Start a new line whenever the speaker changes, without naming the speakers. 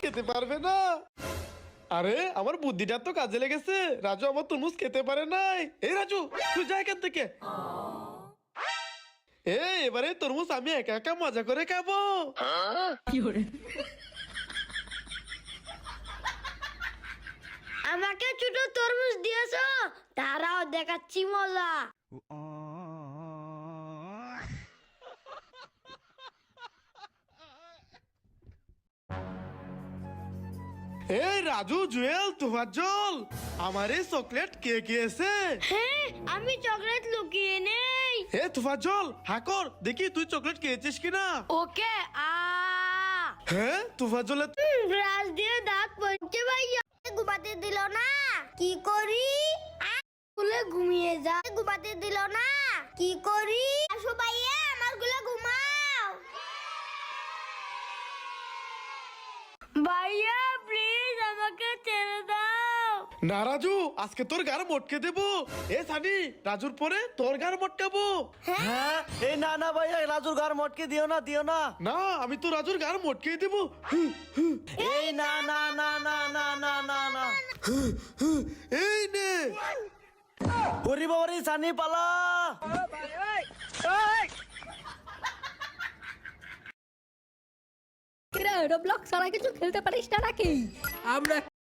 খেতে পারবে না। আরে আমার বুদ্ধিটা তো কাজে লেগেছে, রাজু আমার তরমুজ খেতে পারে নাই। এই রাজু, তুই যা এখান থেকে। এবারে তরমুজ আমি একা একা মজা করে খাবো।
আমাকে ছোট তরমুজ দিয়েছো, তারাও দেখাচ্ছি মজা।
এই রাজু, জুয়েল, তোফাজ্জল, আমার এই চকলেট কে খেয়েছে?
হ্যাঁ, আমি চকলেট লুকিয়ে নেই।
তোফাজ্জল, হাকর দেখি তুই চকলেট খেয়েছিস কিনা।
ওকে।
হ্যাঁ, তোফাজ্জল
ব্রাশ দিয়ে দাঁত পড়ছে ভাইয়া, ঘুমাতে দিল না, কি করি? খুলে ঘুমিয়ে যা, ঘুমাতে দিল না, কি করি? আসো ভাইয়া, আমার গুলো ঘুমাও। ভাইয়া প্লিজ আমাকে ছেড়ে দাও।
না রাজু, আজকে তোর গার মটকে দেবো। সানি, রাজুর পরে তোর গার মটকাবো।
হ্যাঁ, এই না না ভাইয়া, রাজুর ঘর মটকে দিও না, দিও না।
না, আমি তো রাজুর গার মটকে দেবো।
এই না না না না না না না না।
এই নে।
ওরে বাবা রে, সানি পালা।
রোবলক্স ছাড়া কিছু খেলতে পারিস না নাকি?
আমরা